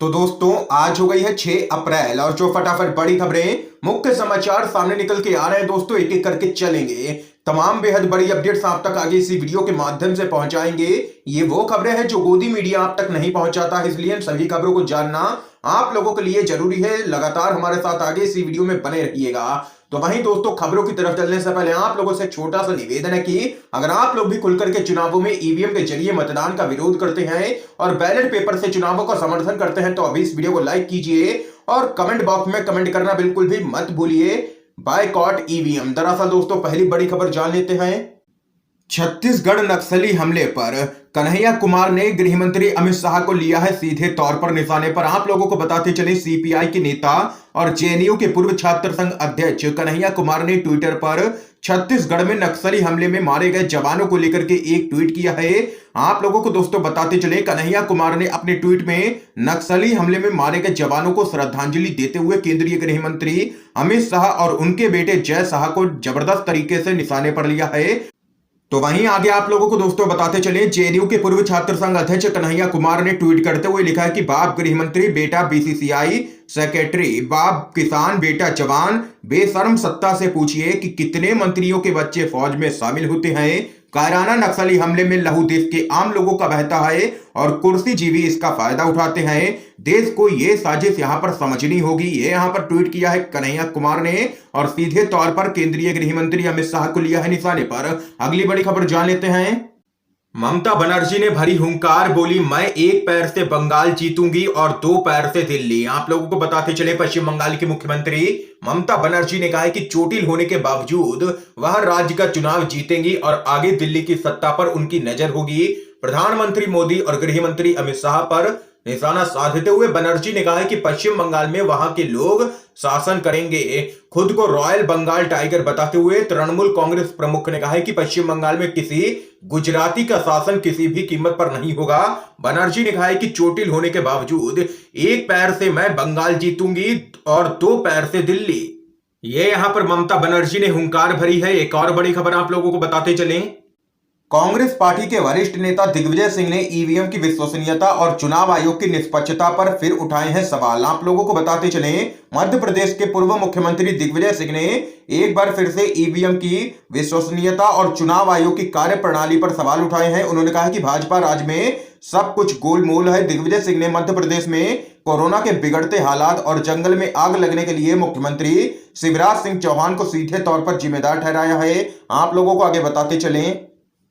तो दोस्तों आज हो गई है 6 अप्रैल और जो फटाफट बड़ी खबरें मुख्य समाचार सामने निकल के आ रहे हैं दोस्तों, एक एक करके चलेंगे। तमाम बेहद बड़ी अपडेट्स आप तक आगे इसी वीडियो के माध्यम से पहुंचाएंगे। ये वो खबरें हैं जो गोदी मीडिया आप तक नहीं पहुंचाता है, इसलिए इन सभी खबरों को जानना आप लोगों के लिए जरूरी है। लगातार हमारे साथ आगे इसी वीडियो में बने रहिएगा। तो वहीं दोस्तों खबरों की तरफ चलने से पहले आप लोगों से छोटा सा निवेदन है कि अगर आप लोग भी खुलकर के चुनावों में ईवीएम के जरिए मतदान का विरोध करते हैं और बैलेट पेपर से चुनावों का समर्थन करते हैं तो अभी इस वीडियो को लाइक कीजिए और कमेंट बॉक्स में कमेंट करना बिल्कुल भी मत भूलिए, बायकॉट ईवीएम। दरअसल दोस्तों पहली बड़ी खबर जान लेते हैं। छत्तीसगढ़ नक्सली हमले पर कन्हैया कुमार ने गृह मंत्री अमित शाह को लिया है सीधे तौर पर निशाने पर। आप लोगों को बताते चले सीपीआई के नेता और जेएनयू के पूर्व छात्र संघ अध्यक्ष कन्हैया कुमार ने ट्विटर पर छत्तीसगढ़ में नक्सली हमले में मारे गए जवानों को लेकर के एक ट्वीट किया है। आप लोगों को दोस्तों बताते चले कन्हैया कुमार ने अपने ट्वीट में नक्सली हमले में मारे गए जवानों को श्रद्धांजलि देते हुए केंद्रीय गृह मंत्री अमित शाह और उनके बेटे जय शाह को जबरदस्त तरीके से निशाने पर लिया है। तो वहीं आगे आप लोगों को दोस्तों बताते चले जेएनयू के पूर्व छात्र संघ अध्यक्ष कन्हैया कुमार ने ट्वीट करते हुए लिखा है कि बाप गृह मंत्री बेटा बीसीसीआई सेक्रेटरी, बाप किसान बेटा जवान, बेशर्म सत्ता से पूछिए कि कितने मंत्रियों के बच्चे फौज में शामिल होते हैं। कायराना नक्सली हमले में लहू देश के आम लोगों का बहता है और कुर्सी जीवी इसका फायदा उठाते हैं। देश को ये साजिश यहाँ पर समझनी होगी। ये यहाँ पर ट्वीट किया है कन्हैया कुमार ने और सीधे तौर पर केंद्रीय गृह मंत्री अमित शाह को लिया है निशाने पर। अगली बड़ी खबर जान लेते हैं। ममता बनर्जी ने भरी हुंकार, बोली मैं एक पैर से बंगाल जीतूंगी और 2 पैर से दिल्ली। आप लोगों को बताते चले पश्चिम बंगाल की मुख्यमंत्री ममता बनर्जी ने कहा है कि चोटिल होने के बावजूद वह राज्य का चुनाव जीतेंगी और आगे दिल्ली की सत्ता पर उनकी नजर होगी। प्रधानमंत्री मोदी और गृह मंत्री अमित शाह पर निशाना साधते हुए बनर्जी ने कहा है कि पश्चिम बंगाल में वहां के लोग शासन करेंगे। खुद को रॉयल बंगाल टाइगर बताते हुए तृणमूल कांग्रेस प्रमुख ने कहा है कि पश्चिम बंगाल में किसी गुजराती का शासन किसी भी कीमत पर नहीं होगा। बनर्जी ने कहा है कि चोटिल होने के बावजूद एक पैर से मैं बंगाल जीतूंगी और 2 पैर से दिल्ली। ये यहां पर ममता बनर्जी ने हुंकार भरी है। एक और बड़ी खबर आप लोगों को बताते चलें। कांग्रेस पार्टी के वरिष्ठ नेता दिग्विजय सिंह ने ईवीएम की विश्वसनीयता और चुनाव आयोग की निष्पक्षता पर फिर उठाए हैं सवाल। आप लोगों को बताते चले मध्य प्रदेश के पूर्व मुख्यमंत्री दिग्विजय सिंह ने एक बार फिर से ईवीएम की विश्वसनीयता और चुनाव आयोग की कार्यप्रणाली पर सवाल उठाए हैं। उन्होंने कहा कि भाजपा राज्य में सब कुछ गोलमोल है। दिग्विजय सिंह ने मध्य प्रदेश में कोरोना के बिगड़ते हालात और जंगल में आग लगने के लिए मुख्यमंत्री शिवराज सिंह चौहान को सीधे तौर पर जिम्मेदार ठहराया है। आप लोगों को आगे बताते चले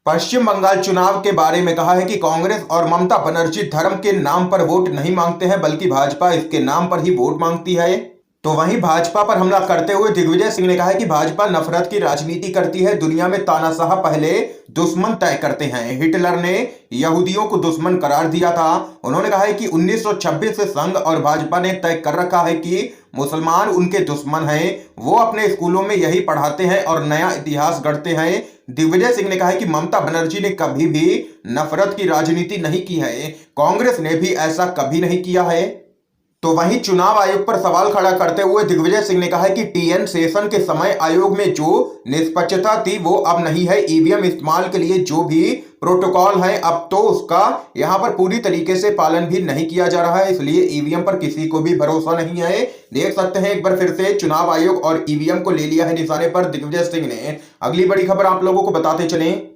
पश्चिम बंगाल चुनाव के बारे में कहा है कि कांग्रेस और ममता बनर्जी धर्म के नाम पर वोट नहीं मांगते हैं बल्कि भाजपा इसके नाम पर ही वोट मांगती है। तो वहीं भाजपा पर हमला करते हुए दिग्विजय सिंह ने कहा है कि भाजपा नफरत की राजनीति करती है। दुनिया में तानाशाह पहले दुश्मन तय करते हैं। हिटलर ने यहूदियों को दुश्मन करार दिया था। उन्होंने कहा है कि 1926 से संघ और भाजपा ने तय कर रखा है कि मुसलमान उनके दुश्मन हैं। वो अपने स्कूलों में यही पढ़ाते हैं और नया इतिहास गढ़ते हैं। दिग्विजय सिंह ने कहा है कि ममता बनर्जी ने कभी भी नफरत की राजनीति नहीं की है। कांग्रेस ने भी ऐसा कभी नहीं किया है। तो वहीं चुनाव आयोग पर सवाल खड़ा करते हुए दिग्विजय सिंह ने कहा है कि टीएन शेषन के समय आयोग में जो निष्पक्षता थी वो अब नहीं है। ईवीएम इस्तेमाल के लिए जो भी प्रोटोकॉल है अब तो उसका यहां पर पूरी तरीके से पालन भी नहीं किया जा रहा है, इसलिए ईवीएम पर किसी को भी भरोसा नहीं है। देख सकते हैं एक बार फिर से चुनाव आयोग और ईवीएम को ले लिया है निशाने पर दिग्विजय सिंह ने। अगली बड़ी खबर आप लोगों को बताते चलें।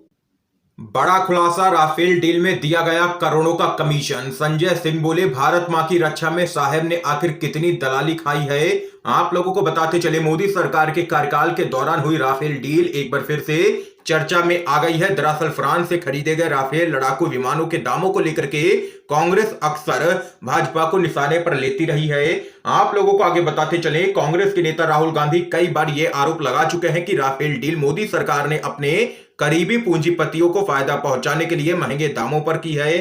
बड़ा खुलासा, राफेल डील में दिया गया करोड़ों का कमीशन। संजय सिंह बोले भारत मां की रक्षा में साहब ने आखिर कितनी दलाली खाई है। आप लोगों को बताते चले मोदी सरकार के कार्यकाल के दौरान हुई राफेल डील एक बार फिर से चर्चा में आ गई है। दरअसल फ्रांस से खरीदे गए राफेल लड़ाकू विमानों के दामों को लेकर के कांग्रेस अक्सर भाजपा को निशाने पर लेती रही है। आप लोगों को आगे बताते चले कांग्रेस के नेता राहुल गांधी कई बार ये आरोप लगा चुके हैं कि राफेल डील मोदी सरकार ने अपने करीबी पूंजीपतियों को फायदा पहुंचाने के लिए महंगे दामों पर की है।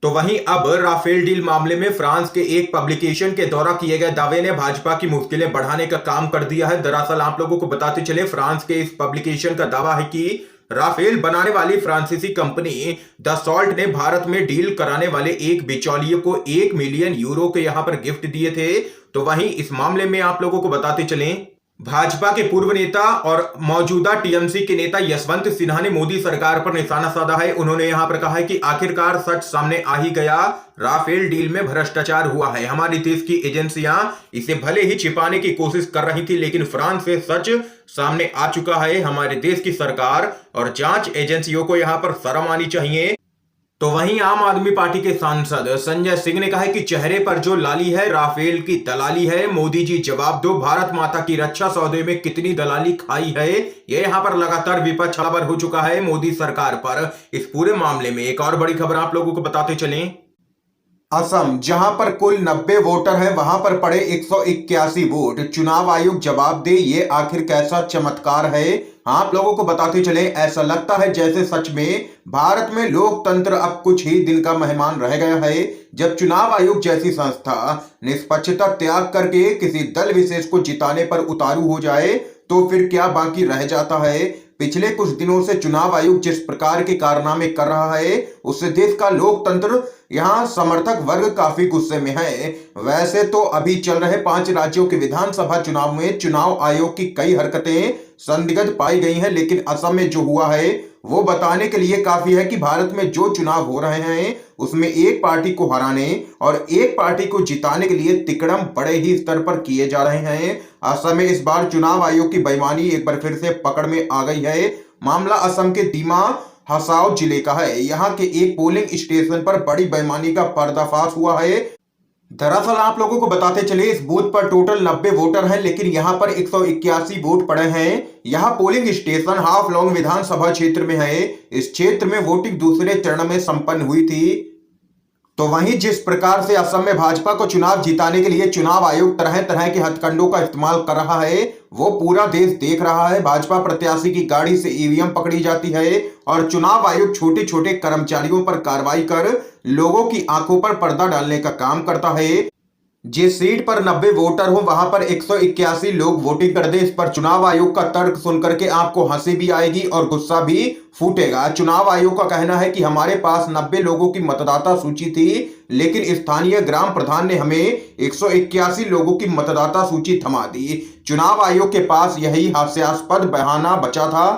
तो वहीं अब राफेल डील मामले में फ्रांस के एक पब्लिकेशन के द्वारा किए गए दावे ने भाजपा की मुश्किलें बढ़ाने का काम कर दिया है। दरअसल आप लोगों को बताते चले फ्रांस के इस पब्लिकेशन का दावा है कि राफेल बनाने वाली फ्रांसीसी कंपनी दसॉल्ट ने भारत में डील कराने वाले एक बिचौलिए को 1 मिलियन यूरो के यहां पर गिफ्ट दिए थे। तो वहीं इस मामले में आप लोगों को बताते चलें भाजपा के पूर्व नेता और मौजूदा टीएमसी के नेता यशवंत सिन्हा ने मोदी सरकार पर निशाना साधा है। उन्होंने यहां पर कहा है कि आखिरकार सच सामने आ ही गया, राफेल डील में भ्रष्टाचार हुआ है। हमारे देश की एजेंसियां इसे भले ही छिपाने की कोशिश कर रही थी, लेकिन फ्रांस से सच सामने आ चुका है। हमारे देश की सरकार और जांच एजेंसियों को यहां पर शर्म आनी चाहिए। तो वहीं आम आदमी पार्टी के सांसद संजय सिंह ने कहा है कि चेहरे पर जो लाली है राफेल की दलाली है। मोदी जी जवाब दो, भारत माता की रक्षा सौदे में कितनी दलाली खाई है। ये यहां पर लगातार विपक्ष हमलावर हो चुका है मोदी सरकार पर। इस पूरे मामले में एक और बड़ी खबर आप लोगों को बताते चलें। असम, जहां पर कुल 90 वोटर हैं, वहां पर पड़े 181 वोट। चुनाव आयोग जवाब दे, ये आखिर कैसा चमत्कार है। आप लोगों को बताते चले, ऐसा लगता है जैसे सच में भारत में लोकतंत्र अब कुछ ही दिन का मेहमान रह गया है। जब चुनाव आयोग जैसी संस्था निष्पक्षता त्याग करके किसी दल विशेष को जिताने पर उतारू हो जाए, तो फिर क्या बाकी रह जाता है। पिछले कुछ दिनों से चुनाव आयोग जिस प्रकार के कारनामे कर रहा है, उससे देश का लोकतंत्र, यहाँ समर्थक वर्ग काफी गुस्से में है। वैसे तो अभी चल रहे 5 राज्यों के विधानसभा चुनाव में चुनाव आयोग की कई हरकतें संदिग्ध पाई गई हैं, लेकिन असम में जो हुआ है वो बताने के लिए काफी है कि भारत में जो चुनाव हो रहे हैं उसमें एक पार्टी को हराने और एक पार्टी को जिताने के लिए तिकड़म बड़े ही स्तर पर किए जा रहे हैं। असम में इस बार चुनाव आयोग की बेईमानी एक बार फिर से पकड़ में आ गई है। मामला असम के दीमा हसाओ जिले का है। यहाँ के एक पोलिंग स्टेशन पर बड़ी बेईमानी का पर्दाफाश हुआ है। दरअसल आप लोगों को बताते चले, इस बूथ पर टोटल 90 वोटर हैं, लेकिन यहां पर 181 वोट पड़े हैं। यहां पोलिंग स्टेशन हाफलोंग विधानसभा क्षेत्र में है। इस क्षेत्र में वोटिंग दूसरे चरण में संपन्न हुई थी। तो वहीं जिस प्रकार से असम में भाजपा को चुनाव जिताने के लिए चुनाव आयोग तरह तरह के हथकंडों का इस्तेमाल कर रहा है, वो पूरा देश देख रहा है। भाजपा प्रत्याशी की गाड़ी से ईवीएम पकड़ी जाती है और चुनाव आयोग छोटे छोटे कर्मचारियों पर कार्रवाई कर लोगों की आंखों पर पर्दा डालने का काम करता है। जिस सीट पर 90 वोटर हो, वहां पर 181 लोग वोटिंग कर दे। इस पर चुनाव आयोग का तर्क सुनकर के आपको हंसी भी आएगी और गुस्सा भी फूटेगा। चुनाव आयोग का कहना है कि हमारे पास 90 लोगों की मतदाता सूची थी, लेकिन स्थानीय ग्राम प्रधान ने हमें 181 लोगों की मतदाता सूची थमा दी। चुनाव आयोग के पास यही हास्यास्पद बहाना बचा था।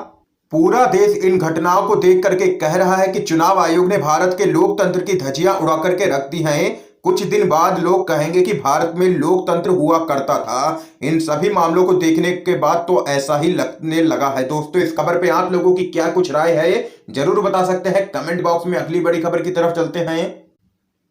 पूरा देश इन घटनाओं को देख करके कह रहा है कि चुनाव आयोग ने भारत के लोकतंत्र की धज्जियां उड़ा करके रख दी हैं। कुछ दिन बाद लोग कहेंगे कि भारत में लोकतंत्र हुआ करता था। इन सभी मामलों को देखने के बाद तो ऐसा ही लगने लगा है। दोस्तों, इस खबर पे आप लोगों की क्या कुछ राय है, जरूर बता सकते हैं कमेंट बॉक्स में। अगली बड़ी खबर की तरफ चलते हैं।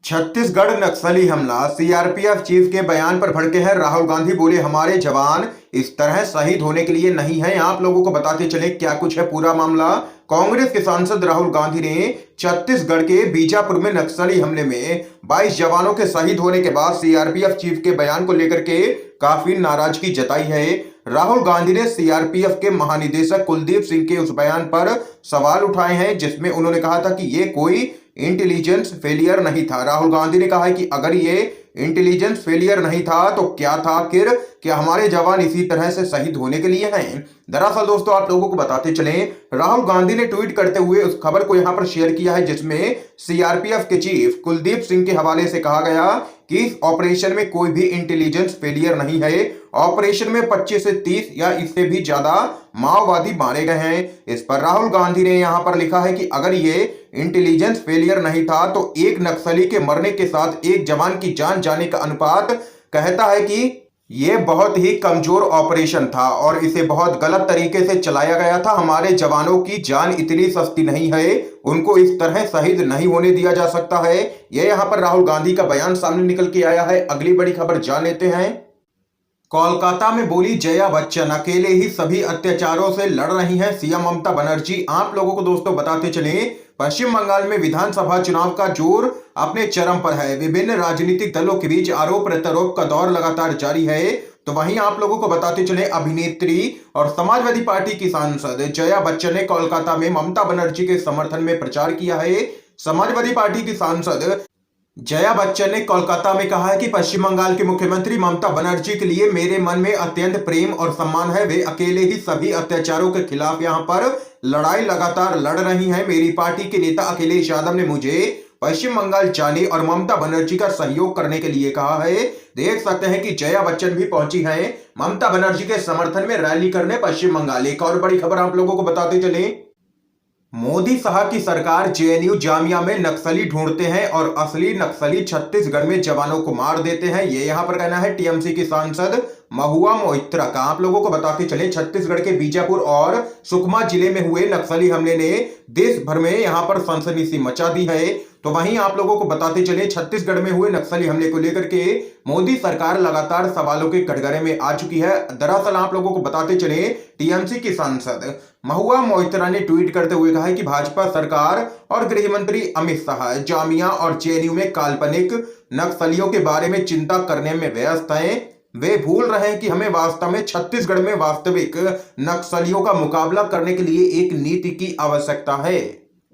छत्तीसगढ़ नक्सली हमला, सीआरपीएफ चीफ के बयान पर भड़के हैं राहुल गांधी। बोले हमारे जवान इस तरह शहीद होने के लिए नहीं है। आप लोगों को बताते चले क्या कुछ है पूरा मामला। कांग्रेस के सांसद राहुल गांधी ने छत्तीसगढ़ के बीजापुर में नक्सली हमले में 22 जवानों के शहीद होने के बाद सीआरपीएफ चीफ के बयान को लेकर के काफी नाराजगी जताई है। राहुल गांधी ने सीआरपीएफ के महानिदेशक कुलदीप सिंह के उस बयान पर सवाल उठाए हैं, जिसमें उन्होंने कहा था कि ये कोई इंटेलिजेंस फेलियर नहीं था। राहुल गांधी ने कहा है कि अगर ये इंटेलिजेंस फेलियर नहीं था तो क्या था आखिर, क्या हमारे जवान इसी तरह से शहीद होने के लिए हैं। दरअसल दोस्तों, आप लोगों को बताते चलें, राहुल गांधी ने ट्वीट करते हुए उस खबर को यहां पर शेयर किया है, जिसमें सीआरपीएफ के चीफ कुलदीप सिंह के हवाले से कहा गया कि इस ऑपरेशन में कोई भी इंटेलिजेंस फेलियर नहीं है। ऑपरेशन में 25 से 30 या इससे भी ज्यादा माओवादी मारे गए हैं। इस पर राहुल गांधी ने यहां पर लिखा है कि अगर ये इंटेलिजेंस फेलियर नहीं था तो एक नक्सली के मरने के साथ एक जवान की जान जाने का अनुपात कहता है कि ये बहुत ही कमजोर ऑपरेशन था और इसे बहुत गलत तरीके से चलाया गया था। हमारे जवानों की जान इतनी सस्ती नहीं है, उनको इस तरह शहीद नहीं होने दिया जा सकता है। यह यहां पर राहुल गांधी का बयान सामने निकल के आया है। अगली बड़ी खबर जान लेते हैं। कोलकाता में बोली जया बच्चन, अकेले ही सभी अत्याचारों से लड़ रही हैं सीएम ममता बनर्जी। आप लोगों को दोस्तों बताते चलें, पश्चिम बंगाल में विधानसभा चुनाव का जोर अपने चरम पर है। विभिन्न राजनीतिक दलों के बीच आरोप प्रत्यारोप का दौर लगातार जारी है। तो वहीं आप लोगों को बताते चले, अभिनेत्री और समाजवादी पार्टी की सांसद जया बच्चन ने कोलकाता में ममता बनर्जी के समर्थन में प्रचार किया है। समाजवादी पार्टी की सांसद जया बच्चन ने कोलकाता में कहा है कि पश्चिम बंगाल की मुख्यमंत्री ममता बनर्जी के लिए मेरे मन में अत्यंत प्रेम और सम्मान है। वे अकेले ही सभी अत्याचारों के खिलाफ यहां पर लड़ाई लगातार लड़ रही हैं। मेरी पार्टी के नेता अखिलेश यादव ने मुझे पश्चिम बंगाल जाने और ममता बनर्जी का सहयोग करने के लिए कहा है। देख सकते हैं कि जया बच्चन भी पहुंची हैं ममता बनर्जी के समर्थन में रैली करने पश्चिम बंगाल। एक और बड़ी खबर आप लोगों को बताते चले, मोदी साहब की सरकार जेएनयू जामिया में नक्सली ढूंढते हैं और असली नक्सली छत्तीसगढ़ में जवानों को मार देते हैं। ये यहां पर कहना है टीएमसी की सांसद महुआ मोइत्रा का। आप लोगों को बताते चले, छत्तीसगढ़ के बीजापुर और सुकमा जिले में हुए नक्सली हमले ने देश भर में यहां पर सनसनी सी मचा दी है। तो वहीं आप लोगों को बताते चले, छत्तीसगढ़ में हुए नक्सली हमले को लेकर के मोदी सरकार लगातार सवालों के कटघरे में आ चुकी है। दरअसल आप लोगों को बताते चले, टीएमसी की सांसद महुआ मोइत्रा ने ट्वीट करते हुए कहा है कि भाजपा सरकार और गृह मंत्री अमित शाह जामिया और जेएनयू में काल्पनिक नक्सलियों के बारे में चिंता करने में व्यस्त हैं। वे भूल रहे हैं कि हमें वास्तव में छत्तीसगढ़ में वास्तविक नक्सलियों का मुकाबला करने के लिए एक नीति की आवश्यकता है।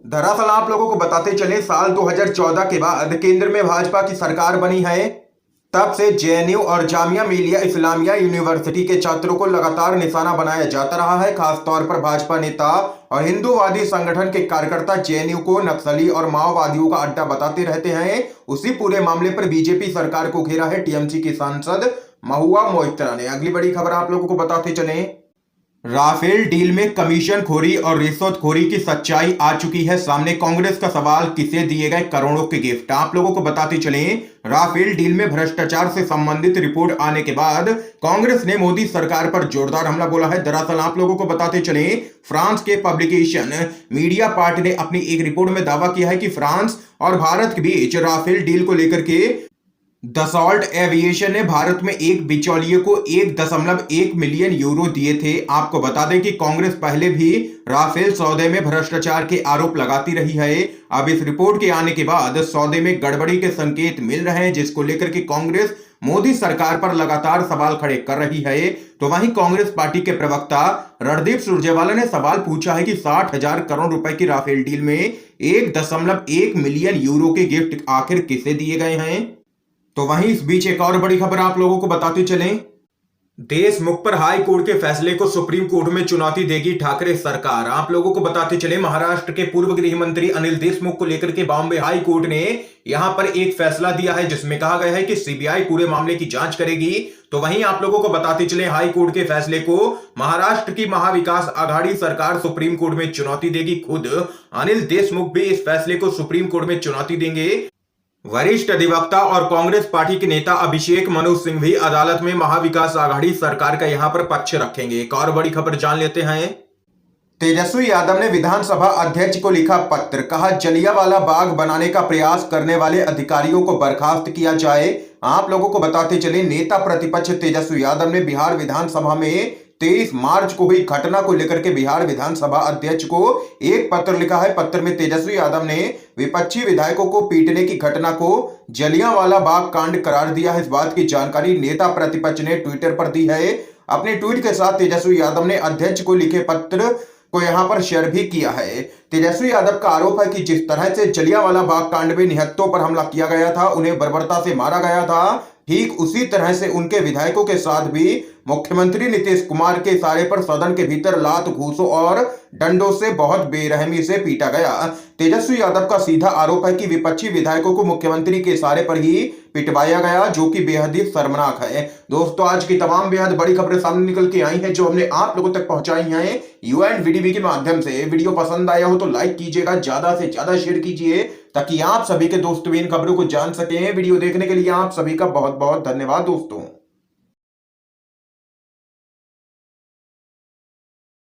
दरअसल आप लोगों को बताते चले, साल 2014 के बाद केंद्र में भाजपा की सरकार बनी है। तब से जेएनयू और जामिया मिलिया इस्लामिया यूनिवर्सिटी के छात्रों को लगातार निशाना बनाया जाता रहा है। खासतौर पर भाजपा नेता और हिंदूवादी संगठन के कार्यकर्ता जेएनयू को नक्सली और माओवादियों का अड्डा बताते रहते हैं। उसी पूरे मामले पर बीजेपी सरकार को घेरा है टीएमसी की सांसद महुआ मोइत्रा ने। अगली बड़ी खबर आप लोगों को बताते चले, राफेल डील में कमीशन खोरी और रिश्वतखोरी की सच्चाई आ चुकी है सामने। कांग्रेस का सवाल, किसे दिए गए करोड़ों के गिफ्ट। आप लोगों को बताते चले, राफेल डील में भ्रष्टाचार से संबंधित रिपोर्ट आने के बाद कांग्रेस ने मोदी सरकार पर जोरदार हमला बोला है। दरअसल आप लोगों को बताते चले, फ्रांस के पब्लिकेशन मीडिया पार्ट ने अपनी एक रिपोर्ट में दावा किया है कि फ्रांस और भारत के बीच राफेल डील को लेकर के दसॉल्ट एविएशन ने भारत में एक बिचौलिए को 1.1 मिलियन यूरो दिए थे। आपको बता दें कि कांग्रेस पहले भी राफेल सौदे में भ्रष्टाचार के आरोप लगाती रही है। अब इस रिपोर्ट के आने के बाद सौदे में गड़बड़ी के संकेत मिल रहे हैं, जिसको लेकर के कांग्रेस मोदी सरकार पर लगातार सवाल खड़े कर रही है। तो वहीं कांग्रेस पार्टी के प्रवक्ता रणदीप सुरजेवाला ने सवाल पूछा है कि 60,000 करोड़ रुपए की राफेल डील में 1.1 मिलियन यूरो के गिफ्ट आखिर किसे दिए गए हैं। तो वहीं इस बीच एक और बड़ी खबर आप लोगों को बताते चलें, देशमुख पर हाई कोर्ट के फैसले को सुप्रीम कोर्ट में चुनौती देगी ठाकरे सरकार। आप लोगों को बताते चले, महाराष्ट्र के पूर्व गृह मंत्री अनिल देशमुख को लेकर के बॉम्बे हाई कोर्ट ने यहां पर एक फैसला दिया है, जिसमें कहा गया है कि सीबीआई पूरे मामले की जांच करेगी। तो वहीं आप लोगों को बताते चले, हाई कोर्ट के फैसले को महाराष्ट्र की महाविकास आघाड़ी सरकार सुप्रीम कोर्ट में चुनौती देगी। खुद अनिल देशमुख भी इस फैसले को सुप्रीम कोर्ट में चुनौती देंगे। वरिष्ठ अधिवक्ता और कांग्रेस पार्टी के नेता अभिषेक मनु सिंह भी अदालत में महाविकास आघाड़ी सरकार का यहां पर पक्ष रखेंगे। एक और बड़ी खबर जान लेते हैं, तेजस्वी यादव ने विधानसभा अध्यक्ष को लिखा पत्र, कहा जलियांवाला बाग बनाने का प्रयास करने वाले अधिकारियों को बर्खास्त किया जाए। आप लोगों को बताते चले, नेता प्रतिपक्ष तेजस्वी यादव ने बिहार विधानसभा में 23 मार्च को हुई घटना को लेकर के बिहार विधानसभा अध्यक्ष को एक पत्र लिखा है। पत्र में तेजस्वी यादव ने विपक्षी विधायकों को पीटने की घटना को जलियांवाला बाग कांड करार दिया है। इस बात की जानकारी नेता प्रतिपक्ष ने ट्विटर पर दी है। अपने ट्वीट के साथ तेजस्वी यादव ने अध्यक्ष को लिखे पत्र को यहां पर शेयर भी किया है। तेजस्वी यादव का आरोप है कि जिस तरह से जलियांवाला बाग कांड में निहत्तों पर हमला किया गया था, उन्हें बर्बरता से मारा गया था, ठीक उसी तरह से उनके विधायकों के साथ भी मुख्यमंत्री नीतीश कुमार के इशारे पर सदन के भीतर लात घूसों और डंडों से बहुत बेरहमी से पीटा गया। तेजस्वी यादव का सीधा आरोप है कि विपक्षी विधायकों को मुख्यमंत्री के इशारे पर ही पिटवाया गया, जो कि बेहद ही शर्मनाक है। दोस्तों, आज की तमाम बेहद बड़ी खबरें सामने निकल के आई हैं, जो हमने आप लोगों तक पहुंचाई हैं यूएनवीडीवी के माध्यम से। वीडियो पसंद आया हो तो लाइक कीजिएगा, ज्यादा से ज्यादा शेयर कीजिए, ताकि आप सभी के दोस्त भी इन खबरों को जान सकें। वीडियो देखने के लिए आप सभी का बहुत बहुत धन्यवाद दोस्तों।